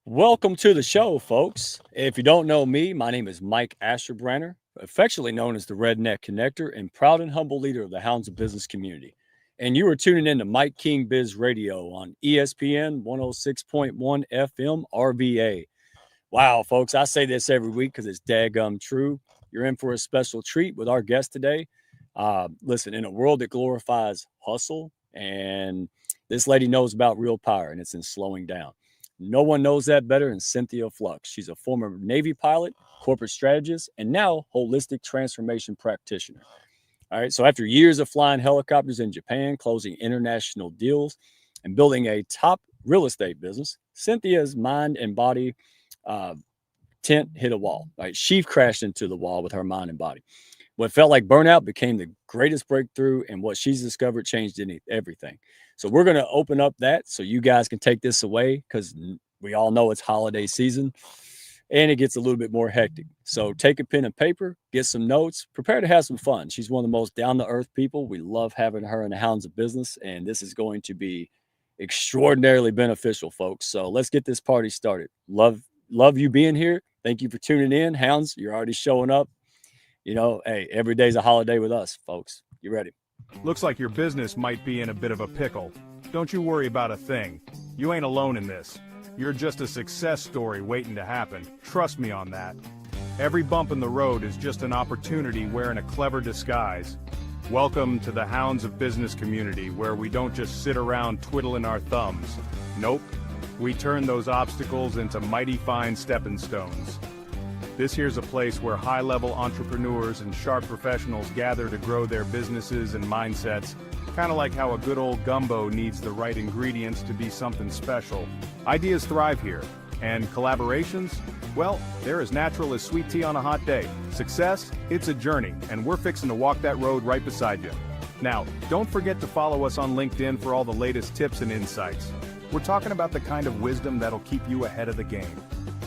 Welcome to the show, folks. If you don't know me, my name is Mike Asherbrenner, affectionately known as the Redneck Connector and proud and humble leader of the Hounds of Business community. And you are tuning in to Mike King Biz Radio on ESPN 106.1 FM RVA. Wow, folks, I say this every week because it's daggum true. You're in for a special treat with our guest today. Listen, in a world that glorifies hustle, and this lady knows about real power, and it's in slowing down. No one knows that better than Cynthia Fluck. She's a former Navy pilot, corporate strategist, and now holistic transformation practitioner. All right. So after years of flying helicopters in Japan, closing international deals, and building a top real estate business, Cynthia's mind and body uh, tent hit a wall. Right. She crashed into the wall with her mind and body. What felt like burnout became the greatest breakthrough, and what she's discovered changed everything. So we're going to open up that so you guys can take this away because we all know it's holiday season and it gets a little bit more hectic. So take a pen and paper, get some notes, prepare to have some fun. She's one of the most down to earth people. We love having her in the Hounds of Business, and this is going to be extraordinarily beneficial, folks. So let's get this party started. Love you being here. Thank you for tuning in. Hounds, you're already showing up. Hey, every day's a holiday with us, folks. You ready? Looks like your business might be in a bit of a pickle. Don't you worry about a thing. You ain't alone in this. You're just a success story waiting to happen. Trust me on that. Every bump in the road is just an opportunity wearing a clever disguise. Welcome to the Hounds of Business community, where we don't just sit around twiddling our thumbs. Nope. We turn those obstacles into mighty fine stepping stones. This here's a place where high-level entrepreneurs and sharp professionals gather to grow their businesses and mindsets, kind of like how a good old gumbo needs the right ingredients to be something special. Ideas thrive here, and collaborations, well, they're as natural as sweet tea on a hot day. Success, it's a journey, and we're fixing to walk that road right beside you. Now, don't forget to follow us on LinkedIn for all the latest tips and insights. We're talking about the kind of wisdom that'll keep you ahead of the game.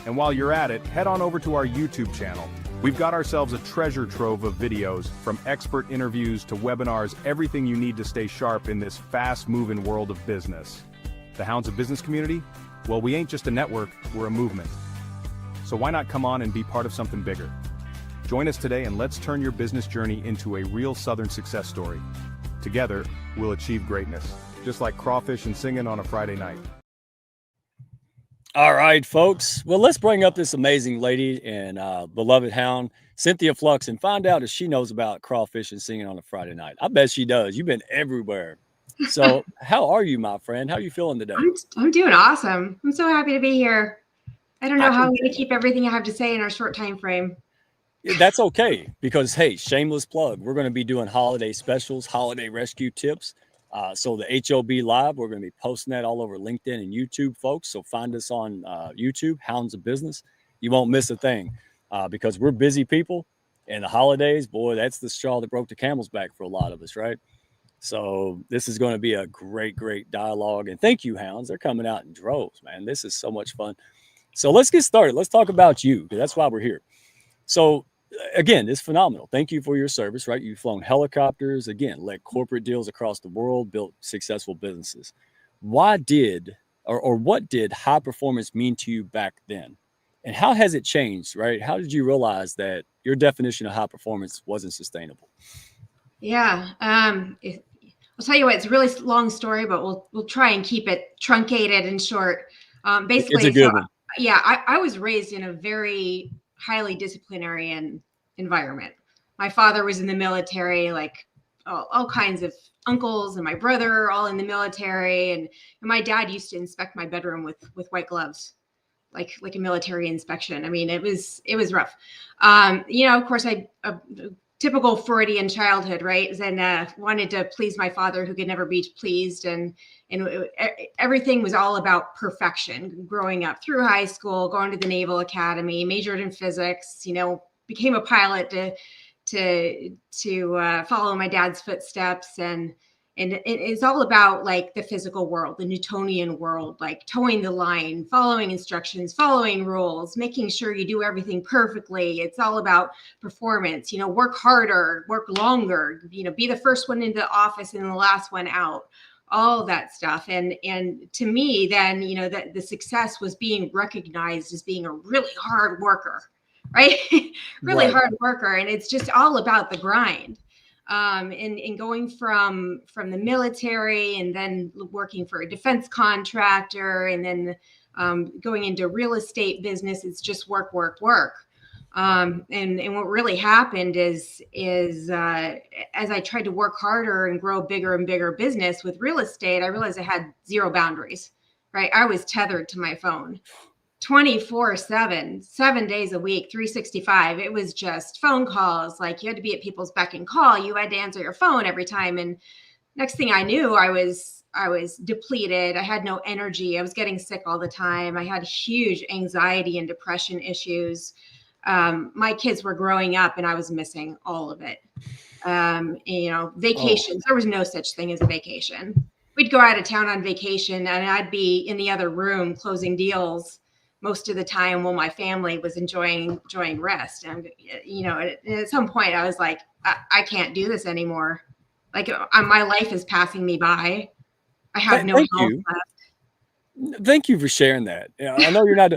And while you're at it, head on over to our YouTube channel. We've got ourselves a treasure trove of videos, from expert interviews to webinars, everything you need to stay sharp in this fast-moving world of business. The Hounds of Business community? Well, we ain't just a network, we're a movement. So why not come on and be part of something bigger? Join us today and let's turn your business journey into a real Southern success story. Together, we'll achieve greatness, just like crawfish and singing on a Friday night. All right, folks. Well, let's bring up this amazing lady and beloved hound, Cynthia Fluck, and find out if she knows about crawfish and singing on a Friday night. I bet she does. You've been everywhere. So how are you, my friend? How are you feeling today? I'm doing awesome. I'm so happy to be here. I don't know how I'm going to keep everything I have to say in our short time frame. That's okay, because, hey, shameless plug. We're going to be doing holiday specials, holiday rescue tips. So the HOB Live, we're going to be posting that all over LinkedIn and YouTube, folks. So find us on YouTube, Hounds of Business. You won't miss a thing because we're busy people. And the holidays, boy, that's the straw that broke the camel's back for a lot of us, right? So this is going to be a great, great dialogue. And thank you, Hounds. They're coming out in droves, man. This is so much fun. So let's get started. Let's talk about you, because that's why we're here. So again, it's phenomenal. Thank you for your service, right? You've flown helicopters, again, led corporate deals across the world, built successful businesses. Why did, or what did high performance mean to you back then? And how has it changed, right? How did you realize that your definition of high performance wasn't sustainable? Yeah. I'll tell you what, it's a really long story, but we'll try and keep it truncated and short. Basically, it's a good one. Yeah, I was raised in a very highly disciplinarian environment. My father was in the military, like all kinds of uncles and my brother all in the military. And my dad used to inspect my bedroom with white gloves, like a military inspection. I mean, it was rough. Of course, I typical Freudian childhood, right? And wanted to please my father, who could never be pleased. And everything was all about perfection. Growing up through high school, going to the Naval Academy, majored in physics, became a pilot to follow my dad's footsteps. And it's all about like the physical world, the Newtonian world, like towing the line, following instructions, following rules, making sure you do everything perfectly. It's all about performance, work harder, work longer, be the first one into the office and the last one out. all that stuff. And to me, then, you know, that the success was being recognized as being a really hard worker, right? Really Right. hard worker. And it's just all about the grind. And going from the military and then working for a defense contractor and then going into real estate business, it's just work, work, work. And what really happened is as I tried to work harder and grow bigger and bigger business with real estate, I realized I had zero boundaries, right? I was tethered to my phone 24/7, 7 days a week, 365. It was just phone calls. Like you had to be at people's beck and call. You had to answer your phone every time. And next thing I knew, I was depleted. I had no energy. I was getting sick all the time. I had huge anxiety and depression issues. My kids were growing up and I was missing all of it. You know, vacations, there was no such thing as a vacation. We'd go out of town on vacation and I'd be in the other room closing deals most of the time while my family was enjoying rest. And, you know, at some point I was like, I can't do this anymore. Like my life is passing me by. I have no health left. Thank you for sharing that. I know you're not.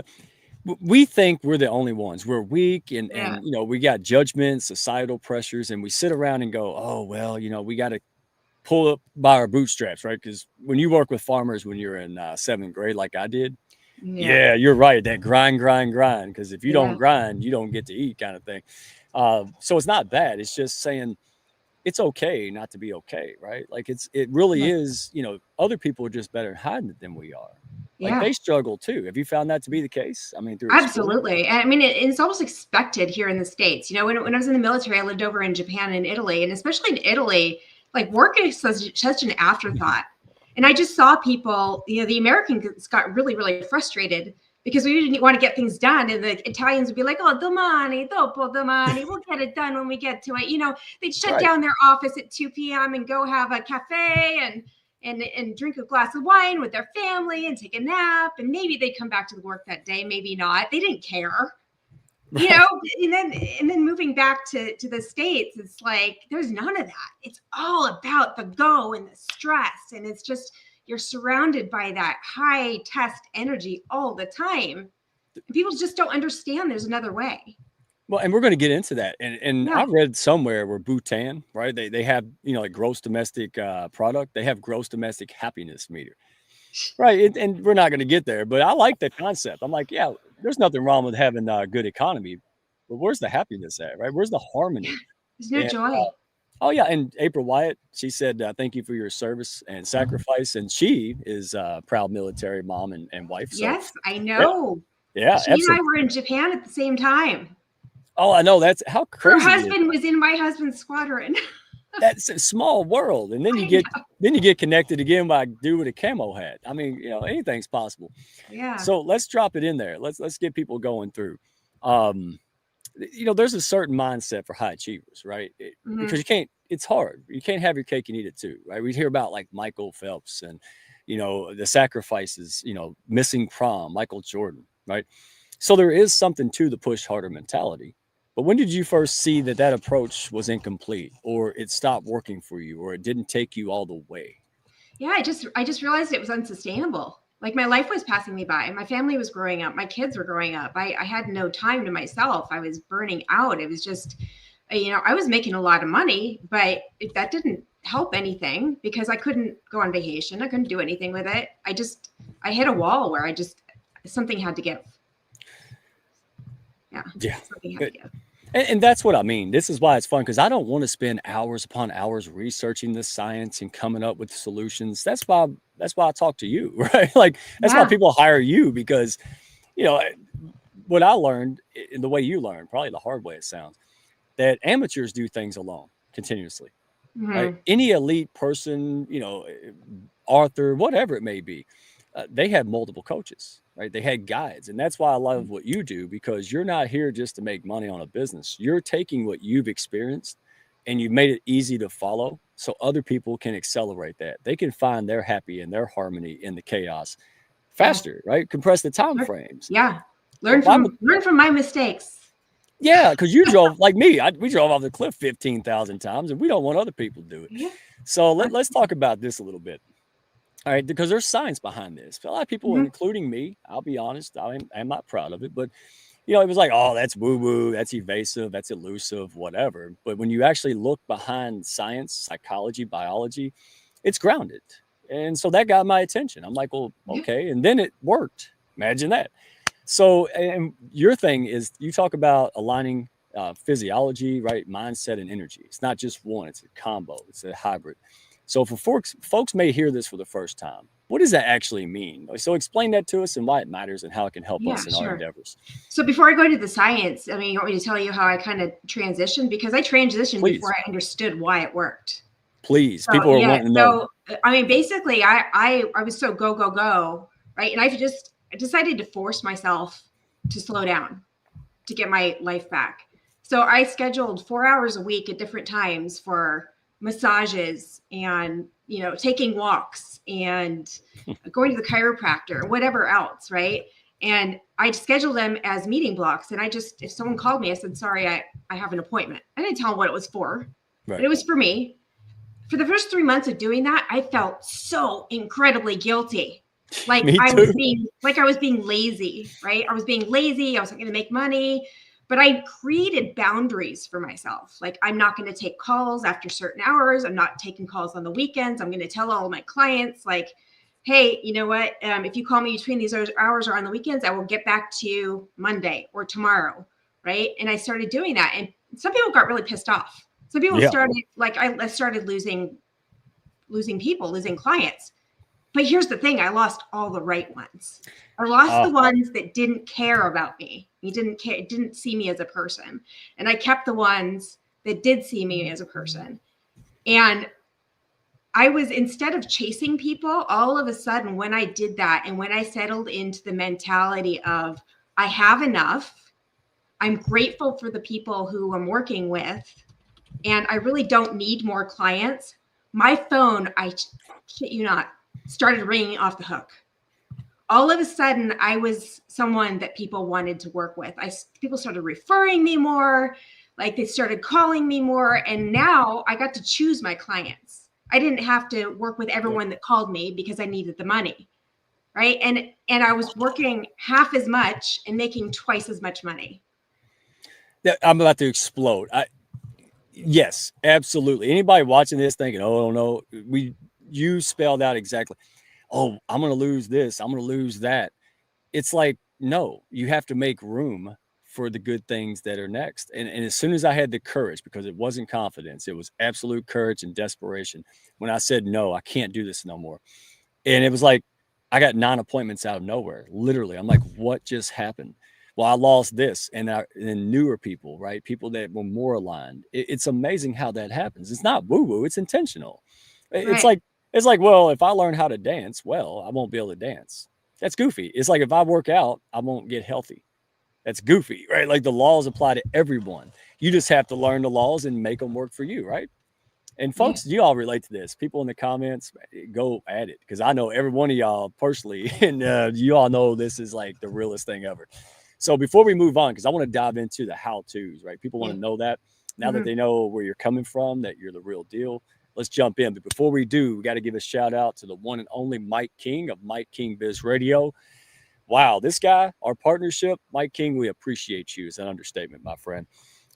We think we're the only ones. We're weak and you know, we got judgment, societal pressures, and we sit around and go, oh, well, you know, we got to pull up by our bootstraps, right? Because when you work with farmers when you're in 7th grade, like I did, yeah, you're right. That grind. Because if you don't grind, you don't get to eat kind of thing. So it's not bad. It's just saying it's okay not to be okay, right? Like it really is, you know, other people are just better at hiding it than we are. Like they struggle too. Have you found that to be the case? I mean, absolutely. I mean, it's almost expected here in the States. You know, when I was in the military, I lived over in Japan and Italy, and especially in Italy, like work is such an afterthought. And I just saw people, you know, the Americans got really, really frustrated because we didn't want to get things done. And the Italians would be like, oh, domani, dopo domani, we'll get it done when we get to it. You know, they'd shut down their office at 2 p.m. and go have a cafe and drink a glass of wine with their family and take a nap. And maybe they'd come back to the work that day, maybe not. They didn't care. You know, and then moving back to the States, it's like there's none of that. It's all about the go and the stress. And it's just you're surrounded by that high test energy all the time. And people just don't understand there's another way. Well, and we're going to get into that. And I read somewhere where Bhutan, right? They have, you know, like gross domestic product. They have gross domestic happiness meter. Right. And we're not going to get there, but I like that concept. I'm like, yeah, there's nothing wrong with having a good economy, but where's the happiness at, right? Where's the harmony? There's no joy. Oh, yeah. And April Wyatt, she said, thank you for your service and sacrifice. And she is a proud military mom and wife. So, yes, I know. Yeah. She and I were in Japan at the same time. Oh, I know. That's how crazy. Her husband was in my husband's squadron. That's a small world. And then you get connected again by dude with a camo hat. I mean, you know, anything's possible. Yeah. So let's drop it in there. Let's get people going through. You know, there's a certain mindset for high achievers, right? Because it's hard. You can't have your cake and eat it too, right? We hear about like Michael Phelps and, you know, the sacrifices, you know, missing prom, Michael Jordan, right? So there is something to the push harder mentality. But when did you first see that approach was incomplete or it stopped working for you or it didn't take you all the way? Yeah, I just realized it was unsustainable. Like my life was passing me by. My family was growing up. My kids were growing up. I had no time to myself. I was burning out. It was just, you know, I was making a lot of money, but that didn't help anything because I couldn't go on vacation. I couldn't do anything with it. I hit a wall where something had to give. Yeah. Something had to give. And that's what I mean. This is why it's fun because I don't want to spend hours upon hours researching this science and coming up with solutions. That's why I talk to you, right? Like that's why people hire you because, you know, what I learned in the way you learned, probably the hard way it sounds, that amateurs do things alone continuously. Right? Any elite person, you know, author, whatever it may be, they have multiple coaches. Right. They had guides. And that's why I love what you do, because you're not here just to make money on a business. You're taking what you've experienced and you've made it easy to follow so other people can accelerate that. They can find their happy and their harmony in the chaos faster, right? Compress the time frames. Yeah. Learn from my mistakes. Yeah. Because you drove like me. We drove off the cliff 15,000 times and we don't want other people to do it. Yeah. So let's talk about this a little bit. All right, because there's science behind this. A lot of people, Mhm. including me, I'll be honest, I'm not proud of it, but it was like, oh, that's woo woo, that's evasive, that's elusive, whatever. But when you actually look behind science, psychology, biology, it's grounded. And so that got my attention. I'm like, well, Yeah. okay. And then it worked. Imagine that. So, and your thing is you talk about aligning physiology, right? Mindset and energy. It's not just one, it's a combo, it's a hybrid. So for folks may hear this for the first time. What does that actually mean? So explain that to us and why it matters and how it can help Yeah, us in our sure. endeavors. So before I go into the science, I mean, you want me to tell you how I kind of transitioned? Because I transitioned before Please, I understood why it worked. please. So People are yeah, wanting to know. so I mean, basically, I was so go go go, right? And I decided to force myself to slow down to get my life back. So I scheduled 4 hours a week at different times for massages and taking walks and going to the chiropractor, whatever else, right? And I scheduled them as meeting blocks. And if someone called me, I said, sorry, I have an appointment. I didn't tell them what it was for, but Right. it was for me. For the first 3 months of doing that, I felt so incredibly guilty. Me too. I was being lazy, right? I was being lazy. I wasn't going to make money, but I created boundaries for myself. Like, I'm not going to take calls after certain hours. I'm not taking calls on the weekends. I'm going to tell all of my clients, like, hey, you know what? If you call me between these hours or on the weekends, I will get back to you Monday or tomorrow, right? And I started doing that. And some people got really pissed off. Some people Yeah. started, like, I started losing people, losing clients. But here's the thing, I lost all the right ones. I lost the Oh, ones that didn't care about me. Didn't see me as a person. And I kept the ones that did see me as a person. And I was, instead of chasing people, all of a sudden, when I did that and when I settled into the mentality of I have enough, I'm grateful for the people who I'm working with, and I really don't need more clients, my phone, I shit you not, started ringing off the hook. All of a sudden, I was someone that people wanted to work with. People started referring me more, like they started calling me more, and now I got to choose my clients. I didn't have to work with yeah. everyone that called me because I needed the money, right? And I was working half as much and making twice as much money. I'm about to explode. Yes, absolutely. Anybody watching this thinking, oh no, you spelled out exactly. Oh, I'm going to lose this. I'm going to lose that. It's like, no, you have to make room for the good things that are next. And as soon as I had the courage, because it wasn't confidence, it was absolute courage and desperation. When I said, no, I can't do this no more. And it was like, I got 9 appointments out of nowhere. Literally. I'm like, what just happened? Well, I lost this. And then newer people, right? People that were more aligned. It's amazing how that happens. It's not woo woo, it's intentional. It's Right. like, it's like, well, if I learn how to dance, well, I won't be able to dance. That's goofy. It's like if I work out, I won't get healthy. That's goofy, right? Like the laws apply to everyone. You just have to learn the laws and make them work for you, right? And Yeah. folks, you all relate to this. People in the comments, go at it because I know every one of y'all personally, and you all know this is like the realest thing ever. So before we move on, because I want to dive into the how tos, right? People want Yeah. to know that now that Mhm. they know where you're coming from, that you're the real deal. Let's jump in. But before we do, we got to give a shout out to the one and only Mike King of Mike King Biz Radio. Wow, this guy, our partnership, Mike King, we appreciate you. Is an understatement, my friend.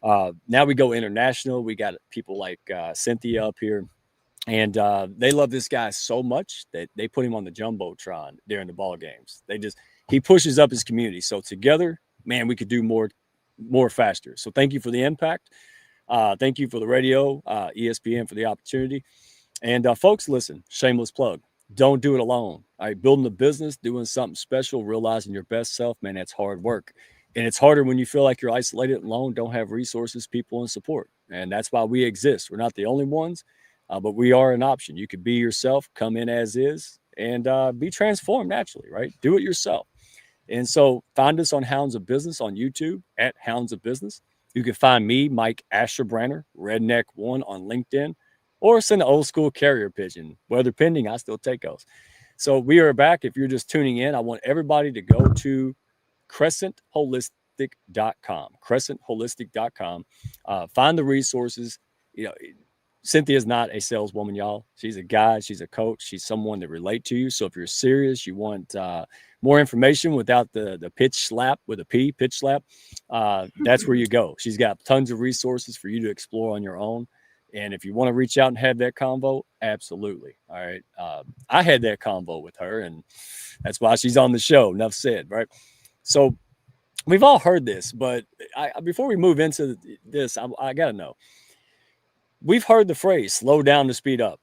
Now we go international. We got people like Cynthia up here, and they love this guy so much that they put him on the jumbotron during the ball games. He pushes up his community. So together, man, we could do more faster. So thank you for the impact. Thank you for the radio, ESPN for the opportunity. And folks, listen, shameless plug. Don't do it alone. All right, building a business, doing something special, realizing your best self, man, that's hard work. And it's harder when you feel like you're isolated and alone, don't have resources, people, and support. And that's why we exist. We're not the only ones, but we are an option. You could be yourself, come in as is, and be transformed naturally, right? Do it yourself. And so find us on Hounds of Business on YouTube at Hounds of Business. You can find me, Mike Asherbranner, Redneck1 on LinkedIn, or send an old school carrier pigeon. Weather pending, I still take those. So we are back. If you're just tuning in, I want everybody to go to crescentholistic.com, crescentholistic.com. Find the resources, you know, Cynthia's not a saleswoman, y'all. She's a guide. She's a coach. She's someone to relate to you. So if you're serious, you want more information without the pitch slap with a P, pitch slap, that's where you go. She's got tons of resources for you to explore on your own. And if you want to reach out and have that convo, absolutely. All right. I had that convo with her, and that's why she's on the show. Enough said, right? So we've all heard this, but before we move into this, I got to know. We've heard the phrase slow down to speed up.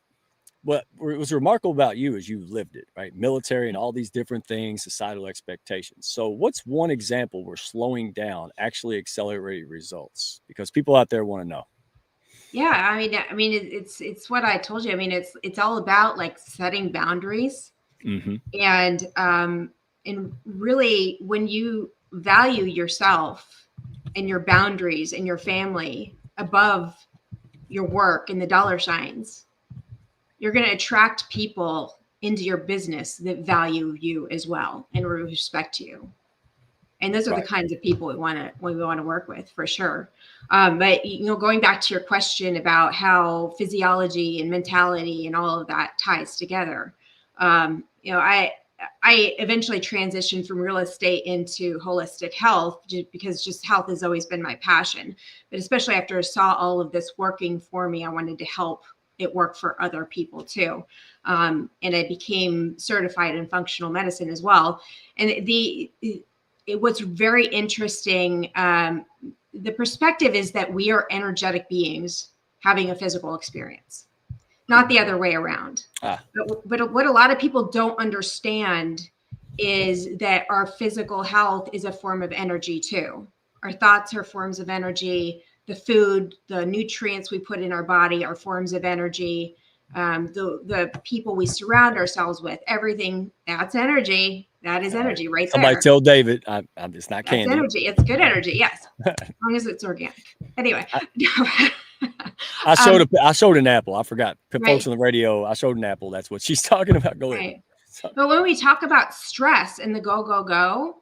What was remarkable about you is you lived it, right? Military and all these different things, societal expectations. So what's one example where slowing down actually accelerated results? Because people out there want to know. Yeah, I mean, it's what I told you. I mean, it's all about like setting boundaries, and really when you value yourself and your boundaries and your family above your work and the dollar signs, you're going to attract people into your business that value you as well and respect you. And those are the kinds of people we want to work with, for sure. But going back to your question about how physiology and mentality and all of that ties together, I eventually transitioned from real estate into holistic health because just health has always been my passion. But especially after I saw all of this working for me, I wanted to help it work for other people too. And I became certified in functional medicine as well. And it was very interesting. The perspective is that we are energetic beings having a physical experience, not the other way around. But what a lot of people don't understand is that our physical health is a form of energy too. Our thoughts are forms of energy. The food, the nutrients we put in our body are forms of energy. The people we surround ourselves with, everything, that's energy. That is energy right there. Somebody tell David, it's not candy. That's energy. It's good energy. Yes. As long as it's organic. Anyway. I showed an apple. I forgot. Folks on the radio, I showed an apple. That's what she's talking about. Go ahead. So. But when we talk about stress and the go,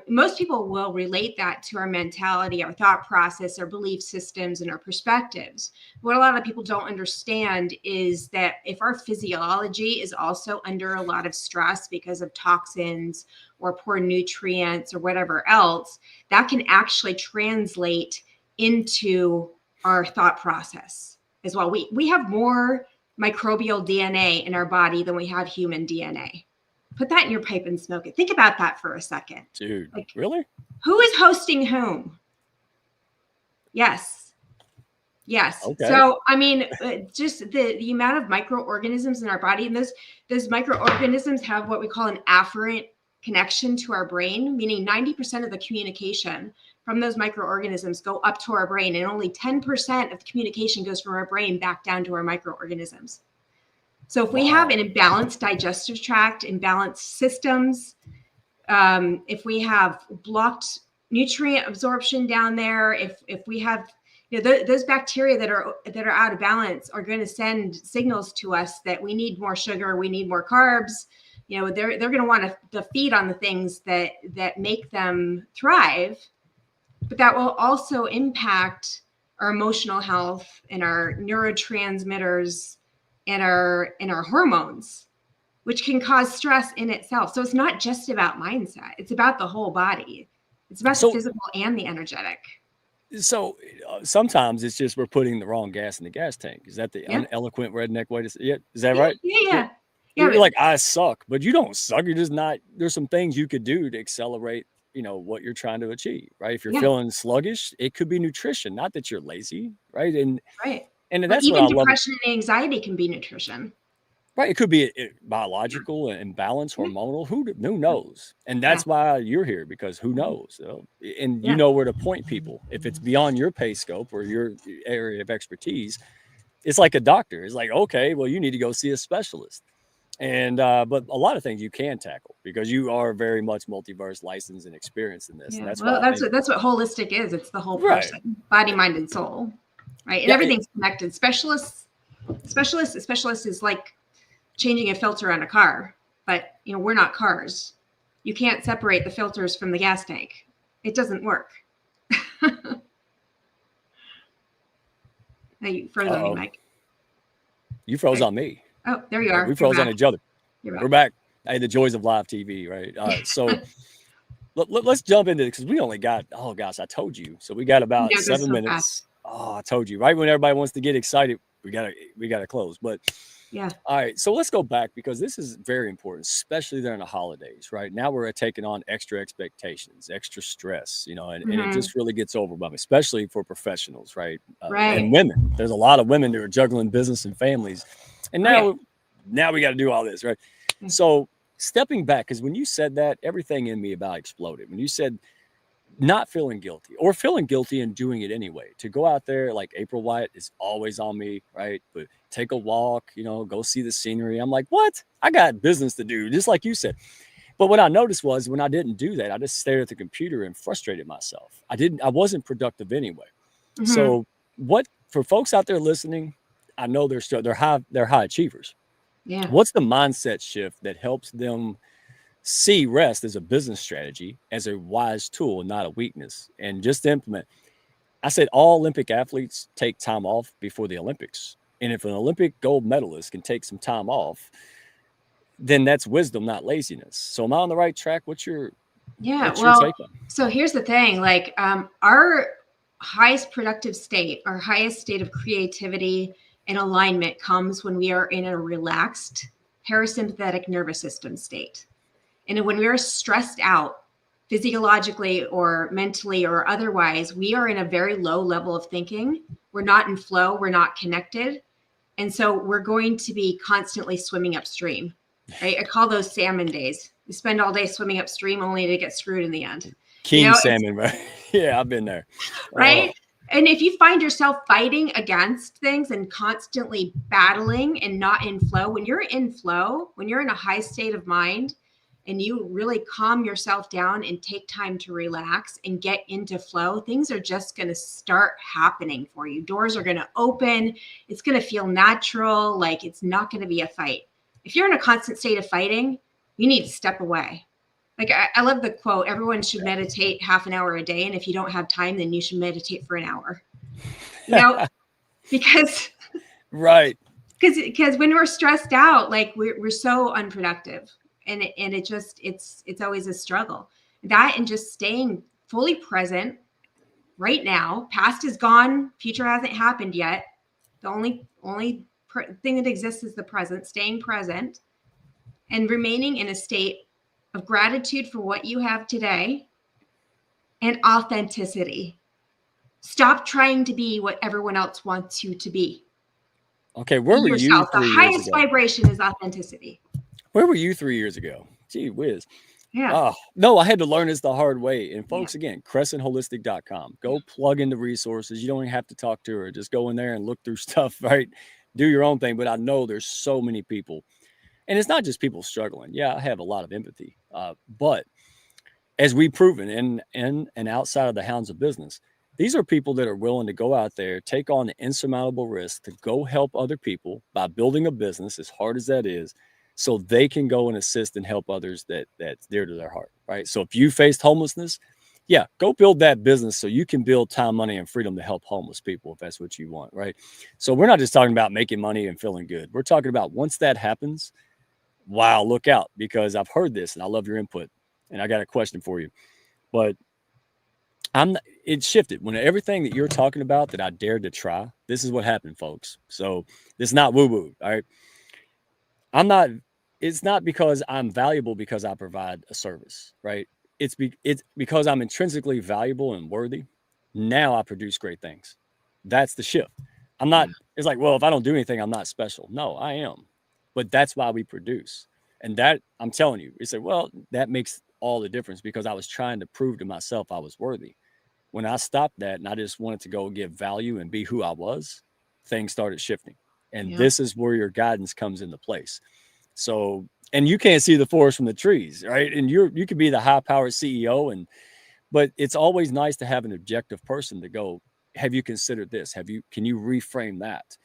most people will relate that to our mentality, our thought process, our belief systems, and our perspectives. What a lot of people don't understand is that if our physiology is also under a lot of stress because of toxins or poor nutrients or whatever else, that can actually translate into our thought process as well. We have more microbial DNA in our body than we have human DNA. Put that in your pipe and smoke it. Think about that for a second. Dude, really? Who is hosting whom? Yes. Okay. So, I mean, just the amount of microorganisms in our body, and those microorganisms have what we call an afferent connection to our brain, meaning 90% of the communication from those microorganisms go up to our brain, and only 10% of the communication goes from our brain back down to our microorganisms. So if we have an imbalanced digestive tract, imbalanced systems, if we have blocked nutrient absorption down there, if we have, those bacteria that are out of balance are going to send signals to us that we need more sugar, we need more carbs. They're going to want to feed on the things that make them thrive, but that will also impact our emotional health and our neurotransmitters and our hormones, which can cause stress in itself. So it's not just about mindset. It's about the whole body. It's about the physical and the energetic. So sometimes it's just we're putting the wrong gas in the gas tank. Is that the uneloquent redneck way to say it? Is that right? Yeah. You're like, I suck, but you don't suck. You're just not. There's some things you could do to accelerate, what you're trying to achieve, right? If you're feeling sluggish, it could be nutrition, not that you're lazy, right? And that's even what I love. Depression and anxiety can be nutrition. Right. It could be biological and imbalance, hormonal. Who knows? And that's why you're here, because who knows? And you know where to point people. If it's beyond your pay scope or your area of expertise, it's like a doctor. It's like, okay, well, you need to go see a specialist. And but a lot of things you can tackle because you are very much multiverse licensed and experienced in this. Yeah. And that's what holistic is. It's the whole person, body, mind, and soul. Right. And everything's connected. Specialist is like changing a filter on a car, but we're not cars. You can't separate the filters from the gas tank. It doesn't work. Now you froze on me, Mike. You froze Okay. on me. Oh, there you are. We You're froze on back. each other. You're We're back. back. Hey, the joys of live TV, right? So let's jump into it because we only got, oh gosh, I told you. So we got You about know, it goes 7 so fast. minutes. Oh, I told you, right when everybody wants to get excited, we gotta close. But Yeah. all right, so let's go back because this is very important, especially during the holidays, right? Now we're taking on extra expectations, extra stress, and it Hmm. just really gets overwhelming, especially for professionals, right? And Right. women. There's a lot of women that are juggling business and families, and Oh, yeah. now we got to do all this, right? Yeah. So stepping back, because when you said that, everything in me about exploded. When you said not feeling guilty or feeling guilty and doing it anyway, to go out there like April White is always on me, right? But take a walk, go see the scenery. I'm like, what? I got business to do, just like you said. But what I noticed was when I didn't do that, I just stared at the computer and frustrated myself. I wasn't productive anyway. Hmm. So what for folks out there listening, I know they're high achievers. Yeah. What's the mindset shift that helps them see rest as a business strategy, as a wise tool, not a weakness, and just implement? I said all Olympic athletes take time off before the Olympics. And if an Olympic gold medalist can take some time off, then that's wisdom, not laziness. So am I on the right track? Yeah. What's your Well, take on it? so here's the thing, like, our highest productive state, our highest state of creativity and alignment comes when we are in a relaxed parasympathetic nervous system state. And when we are stressed out physiologically or mentally or otherwise, we are in a very low level of thinking. We're not in flow, we're not connected. And so we're going to be constantly swimming upstream, right? I call those salmon days. You spend all day swimming upstream only to get screwed in the end. King It's salmon, right? Yeah, I've been there. Oh, right. And if you find yourself fighting against things and constantly battling and not in flow, when you're in flow, when you're in a high state of mind and you really calm yourself down and take time to relax and get into flow, things are just going to start happening for you. Doors are going to open. It's going to feel natural. Like it's not going to be a fight. If you're in a constant state of fighting, you need to step away. Like I love the quote, everyone should meditate half an hour a day. And if you don't have time, then you should meditate for an hour, because right. because when we're stressed out, like we're so unproductive, and it's always a struggle. That and just staying fully present right now. Past is gone, future hasn't happened yet. The only thing that exists is the present. Staying present and remaining in a state of gratitude for what you have today and authenticity. Stop trying to be what everyone else wants you to be. Okay, Be where were you yourself. The 3 years highest ago? vibration is authenticity. Where were you 3 years ago? Gee whiz. Yeah. Oh, no, I had to learn this the hard way. And Yeah. folks, again, crescentholistic.com. Go plug in the resources. You don't even have to talk to her. Just go in there and look through stuff, right? Do your own thing. But I know there's so many people. And it's not just people struggling. Yeah, I have a lot of empathy. But as we've proven in and outside of the Hounds of Business, these are people that are willing to go out there, take on the insurmountable risk to go help other people by building a business, as hard as that is, so they can go and assist and help others that's dear to their heart, right? So if you faced homelessness, yeah, go build that business so you can build time, money, and freedom to help homeless people if that's what you want, right? So we're not just talking about making money and feeling good. We're talking about once that happens, wow, look out, because I've heard this and I love your input. And I got a question for you. But it shifted when everything that you're talking about that I dared to try. This is what happened, folks. So this is not woo-woo. All right. I'm not, it's not because I'm valuable because I provide a service, right? It's because I'm intrinsically valuable and worthy. Now I produce great things. That's the shift. I'm not, it's like, well, if I don't do anything, I'm not special. No, I am. But that's why we produce. And that, I'm telling you, you say, well, that makes all the difference because I was trying to prove to myself I was worthy. When I stopped that and I just wanted to go give value and be who I was, things started shifting. And Yeah. this is where your guidance comes into place. So, and you can't see the forest from the trees, right? And you could be the high powered CEO, but it's always nice to have an objective person to go, have you considered this? Can you reframe that?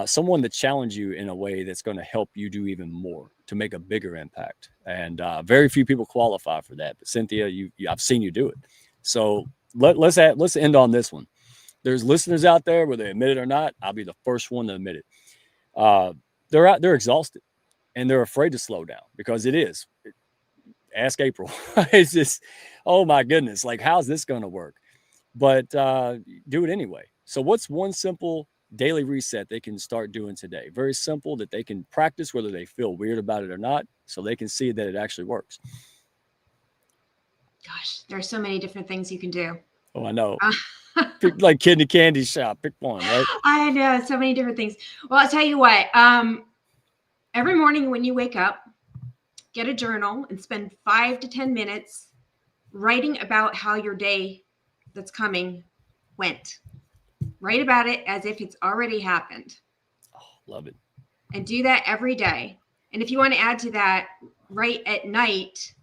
Someone to challenge you in a way that's going to help you do even more to make a bigger impact. And very few people qualify for that. But Cynthia, I've seen you do it. So let's end on this one. There's listeners out there, whether they admit it or not. I'll be the first one to admit it. they're exhausted and they're afraid to slow down because it is. Ask April. It's just, oh my goodness, like how's this going to work? But do it anyway. So what's one simple daily reset they can start doing today? Very simple that they can practice whether they feel weird about it or not, so they can see that it actually works. Gosh, there are so many different things you can do. Oh, I know. Pick, like kid in the candy shop, pick one, right? I know, so many different things. Well, I'll tell you what, every morning when you wake up, get a journal and spend 5 to 10 minutes writing about how your day that's coming went. Write about it as if it's already happened. Oh, love it. And do that every day. And if you want to add to that, write at night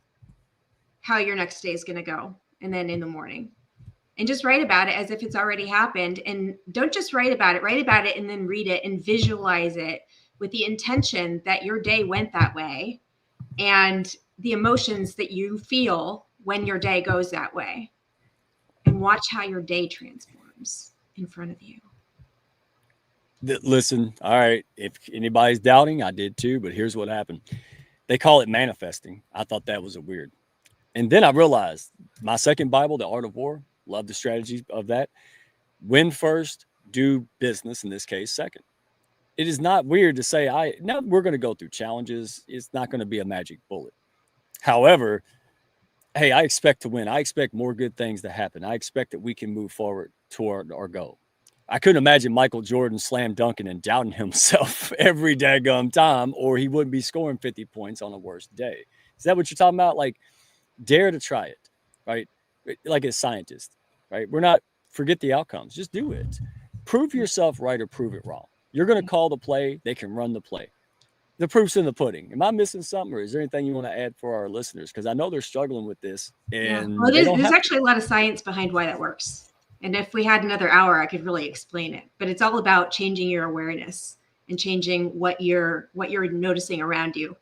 how your next day is going to go. And then in the morning. And just write about it as if it's already happened. And don't just write about it and then read it and visualize it with the intention that your day went that way and the emotions that you feel when your day goes that way. And watch how your day transforms in front of you. Listen, all right, if anybody's doubting, I did too, but here's what happened. They call it manifesting. I thought that was a weird. And then I realized my second Bible, The Art of War, love the strategy of that. Win first, do business, in this case, second. It is not weird to say, now we're going to go through challenges. It's not going to be a magic bullet. However, hey, I expect to win. I expect more good things to happen. I expect that we can move forward toward our goal. I couldn't imagine Michael Jordan slam dunking and doubting himself every daggum time, or he wouldn't be scoring 50 points on a worst day. Is that what you're talking about? Like, dare to try it, right? Like a scientist, right? We're not, forget the outcomes. Just do it. Prove yourself right or prove it wrong. You're going to call the play. They can run the play. The proof's in the pudding. Am I missing something, or is there anything you want to add for our listeners? Because I know they're struggling with this. And well, there's actually a lot of science behind why that works. And if we had another hour, I could really explain it. But it's all about changing your awareness and changing what you're noticing around you,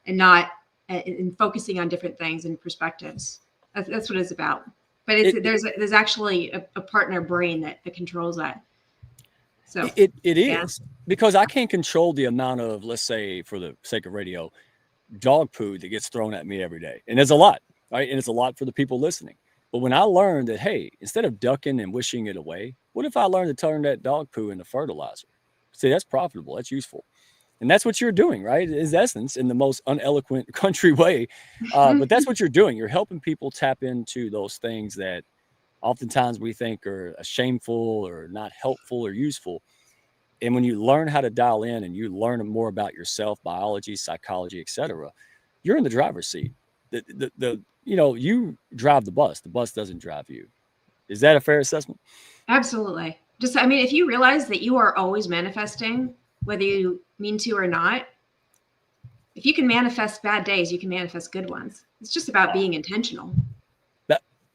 and not and focusing on different things and perspectives. That's what it's about. But there's actually a part in our brain that controls that. So it is, because I can't control the amount of, let's say, for the sake of radio, dog poo that gets thrown at me every day. And there's a lot, right? And it's a lot for the people listening. But when I learned that, hey, instead of ducking and wishing it away, what if I learned to turn that dog poo into fertilizer? See, that's profitable. That's useful. And that's what you're doing, right? Is essence, in the most uneloquent country way. But that's what you're doing. You're helping people tap into those things that oftentimes we think are shameful or not helpful or useful. And when you learn how to dial in and you learn more about yourself, biology, psychology, etc., you're in the driver's seat. You drive the bus doesn't drive you. Is that a fair assessment? Absolutely. If you realize that you are always manifesting, whether you mean to or not, if you can manifest bad days, you can manifest good ones. It's just about being intentional.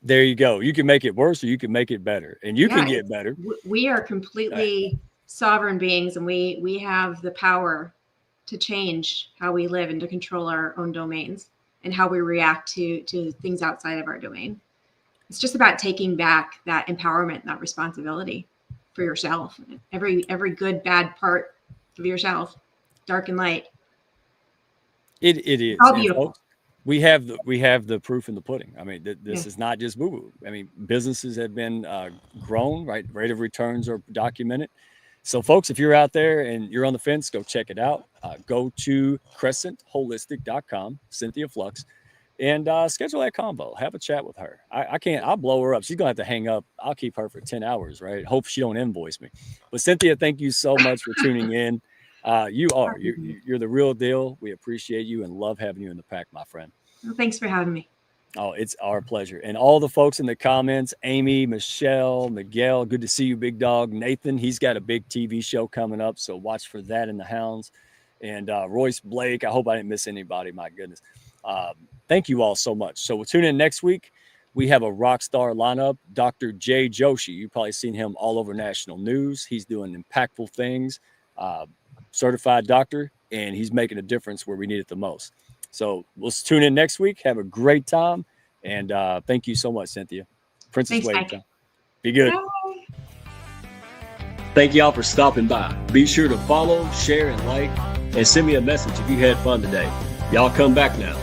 There you go. You can make it worse or you can make it better, and you can get better. We are completely sovereign beings, and we have the power to change how we live and to control our own domains and how we react to things outside of our domain. It's just about taking back that empowerment, that responsibility for yourself. Every good, bad part of yourself, dark and light. It is. It's all beautiful. Folks, we have the proof in the pudding. I mean, this is not just boo-boo. I mean, businesses have been grown, right? Rate of returns are documented. So, folks, if you're out there and you're on the fence, go check it out. Go to crescentholistic.com, Cynthia Fluck, and schedule that convo. Have a chat with her. I'll blow her up. She's going to have to hang up. I'll keep her for 10 hours, right? Hope she don't invoice me. But, Cynthia, thank you so much for tuning in. You're the real deal. We appreciate you and love having you in the pack, my friend. Well, thanks for having me. Oh, it's our pleasure. And all the folks in the comments, Amy, Michelle, Miguel, good to see you, big dog. Nathan, he's got a big TV show coming up, so watch for that in the Hounds. And Royce Blake, I hope I didn't miss anybody, my goodness. Thank you all so much. So we'll tune in next week. We have a rock star lineup, Dr. Jay Joshi. You've probably seen him all over national news. He's doing impactful things, certified doctor, and he's making a difference where we need it the most. So we'll tune in next week. Have a great time. And thank you so much, Cynthia. Princess Waiting Time. Be good. Bye. Thank y'all for stopping by. Be sure to follow, share, and like, and send me a message if you had fun today. Y'all come back now.